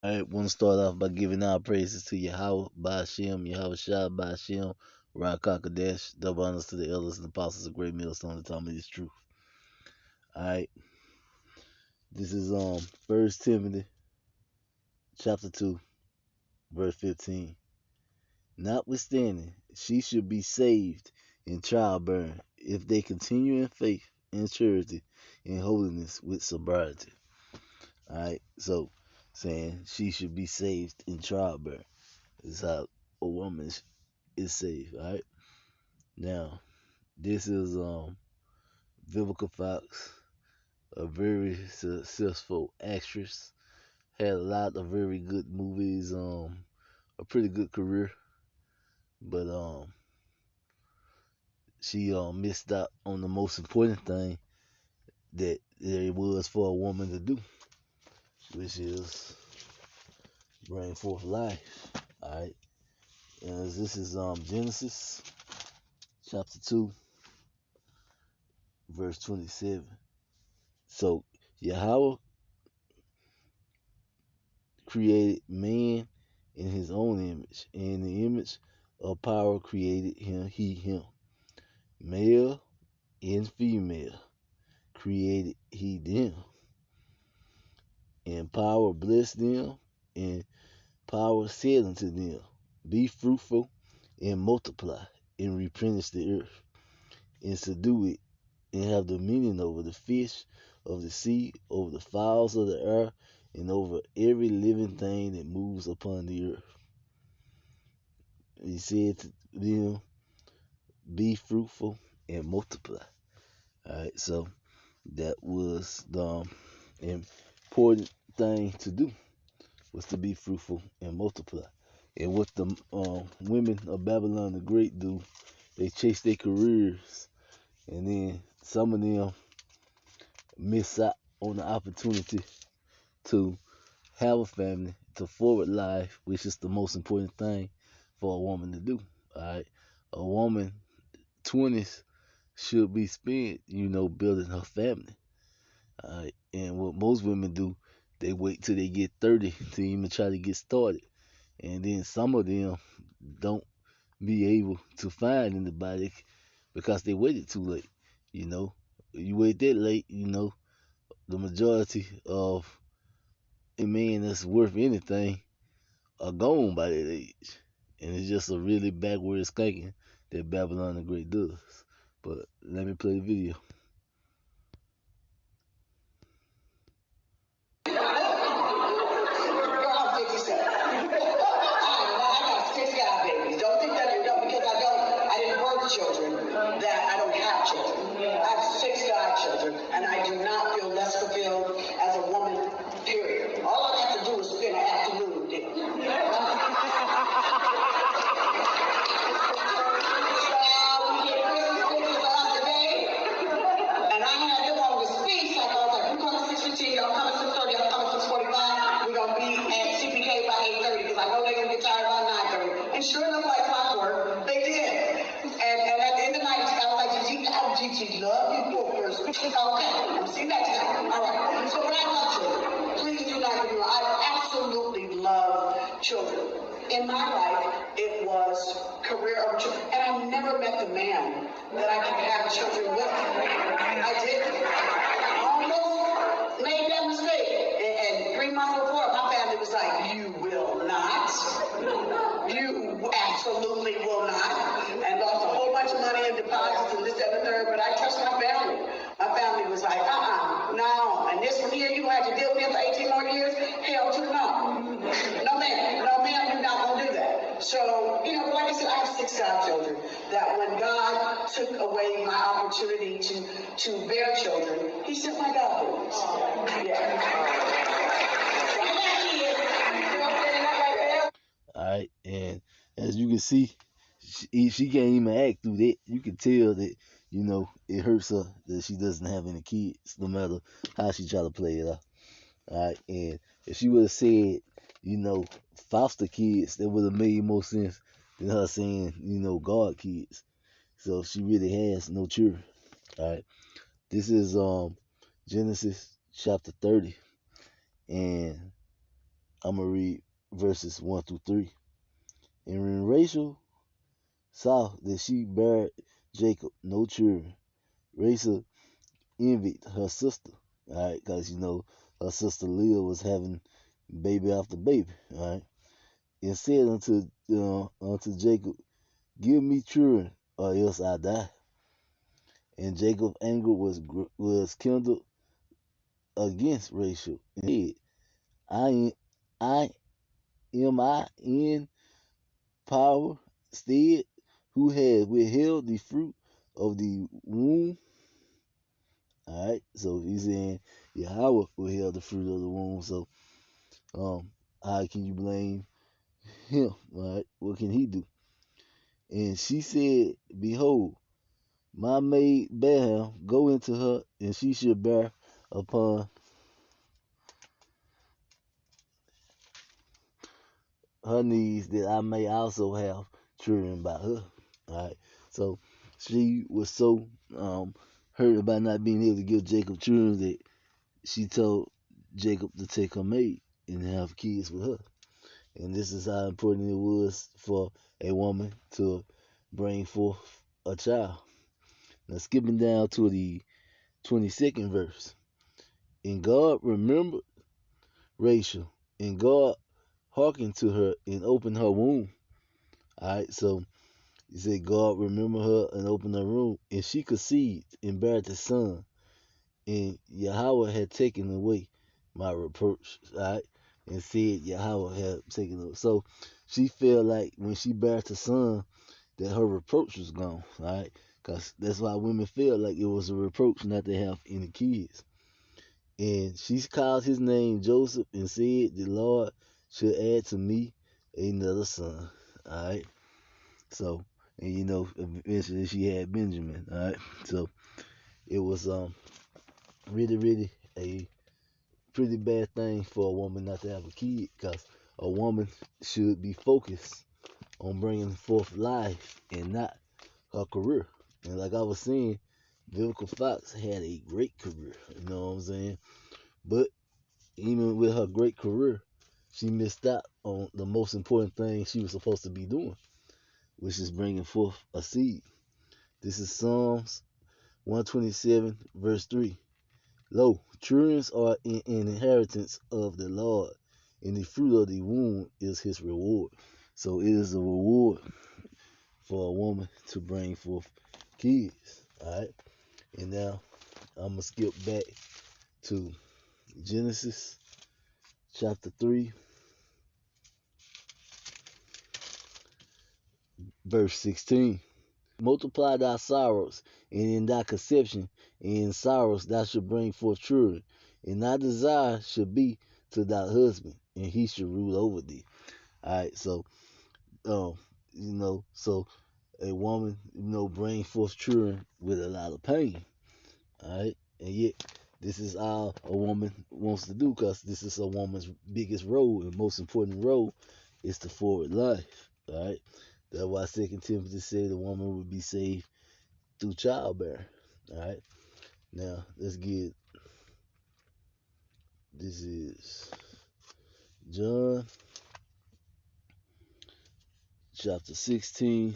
I want to start off by giving our praises to Yahweh, Ba'ashem, Yahweh Shah, Ba'ashem, Rakakadesh, double honors to the elders and apostles of Great Millstone, the time of this truth. Alright, this is First Timothy chapter 2, verse 15. Notwithstanding, she should be saved in childbearing if they continue in faith, in charity, in holiness, with sobriety. Alright, so saying she should be saved in childbearing is how a woman is saved. Alright, now this is Vivica Fox, a very successful actress, had a lot of very good movies, a pretty good career, but she missed out on the most important thing that there was for a woman to do, which is bring forth life. Alright. And this is Genesis chapter 2, verse 27. So Yahweh created man in his own image. In the image of power created him. Male and female created he them. And power blessed them, and power said unto them, be fruitful and multiply, and replenish the earth, and subdue it, and have dominion over the fish of the sea, over the fowls of the air, and over every living thing that moves upon the earth. He said to them, be fruitful and multiply. Alright, so that was the important thing to do, was to be fruitful and multiply. And what the women of Babylon the Great do, they chase their careers, and then some of them miss out on the opportunity to have a family, to forward life, which is the most important thing for a woman to do. Alright, a woman 20s should be spent, building her family. Alright, and what most women do, they wait till they get 30 to even try to get started, and then some of them don't be able to find anybody because they waited too late. You wait that late, the majority of a man that's worth anything are gone by that age. And it's just a really backwards thinking that Babylon the Great does. But let me play the video. Children that I don't have children. I have 6 godchildren, and I do not feel less fulfilled as a woman, period. All I have to do is spend an afternoon with them. And I had them on the speech, like I was like, we're coming 6:15, y'all coming 6:30, y'all coming 6:45. We're gonna be at CPK by 8:30 because I know they're gonna get tired by 9:30. And sure enough, like clockwork, they did. And at the end of the night, I was like, Gigi, love you bookers. Okay, I'll see you next time. All right. So, but I love children. Please do not get me wrong. I absolutely love children. In my life, it was career over children. And I never met the man that I could have children with. I didn't. I almost made that mistake. And 3 months before, my family was like, you will not. You absolutely will not. And lost a whole bunch of money in deposits and this, that, and the third. But I trust my family. My family was like, no. And this one here, you have to deal with him for 18 more years? Hell to the no. No, ma'am. No, ma'am, you're not going to do that. So, like I said, I have 6 godchildren. That when God took away my opportunity to bear children, he sent my godboys. Yeah. Alright, and as you can see, she can't even act through that. You can tell that, it hurts her that she doesn't have any kids, no matter how she try to play it out. Alright, and if she would have said, foster kids, that would have made more sense than her saying, God kids. So she really has no children. Alright. This is Genesis chapter 30. And I'm going to read verses 1 through 3. And when Rachel saw that she bare Jacob no children, Rachel envied her sister, all right, because her sister Leah was having baby after baby, all right, and said unto Jacob, give me children, or else I die. And Jacob's anger was kindled against Rachel, and said, I I am I in power stead, who has withheld the fruit of the womb. All right, so he's saying Yahweh withheld the fruit of the womb. So, how can you blame him? All right, what can he do? And she said, behold, my maid Bethel, go into her, and she shall bear upon her knees, that I may also have children by her. All right, so she was so hurt about not being able to give Jacob children that she told Jacob to take her maid and have kids with her. And this is how important it was for a woman to bring forth a child. Now, skipping down to the 22nd verse. And God remembered Rachel, and God hearkened to her and opened her womb. All right, so he said God remembered her and opened her womb, and she conceived and bare a son. And Yahweh had taken away my reproach, all right, and said Yahweh had taken away. So she felt like when she bare a son that her reproach was gone, all right, because that's why women feel like it was a reproach not to have any kids. And she called his name Joseph and said, the Lord should add to me another son. All right. So, and eventually she had Benjamin. All right. So it was really, really a pretty bad thing for a woman not to have a kid, because a woman should be focused on bringing forth life and not her career. And like I was saying, Vivica Fox had a great career. You know what I'm saying? But even with her great career, she missed out on the most important thing she was supposed to be doing, which is bringing forth a seed. This is Psalms 127, verse 3. Lo, children are an inheritance of the Lord, and the fruit of the womb is his reward. So it is a reward for a woman to bring forth kids. Alright? And now I'm going to skip back to Genesis chapter 3, verse 16. Multiply thy sorrows, and in thy conception, and in sorrows thou shalt bring forth children. And thy desire should be to thy husband, and he shall rule over thee. Alright, so so a woman, bring forth children with a lot of pain. Alright, and yet this is all a woman wants to do, because this is a woman's biggest role and most important role, is to forward life. Alright, that's why 2 Timothy said the woman would be saved through childbearing. Alright, now let's get, this is John chapter 16,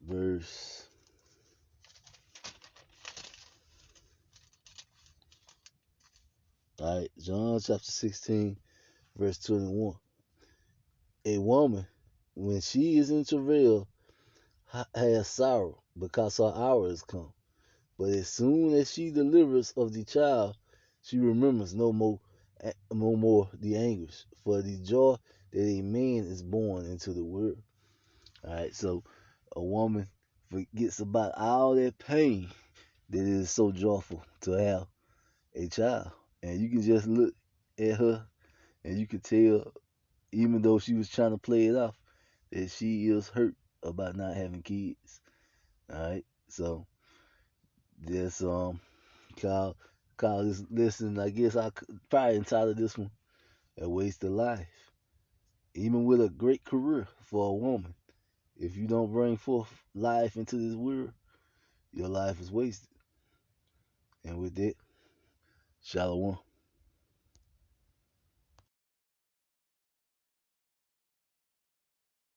verse, alright, John chapter 16, verse 21. A woman, when she is in travail, has sorrow, because her hour is come. But as soon as she delivers of the child, she remembers no more the anguish, for the joy that a man is born into the world. Alright, so a woman forgets about all that pain that is so joyful to have a child. And you can just look at her and you can tell, even though she was trying to play it off, that she is hurt about not having kids. Alright, so this call this listen, I guess I could probably entitle this one A Waste of Life. Even with a great career for a woman, if you don't bring forth life into this world, your life is wasted. And with that, Shalom.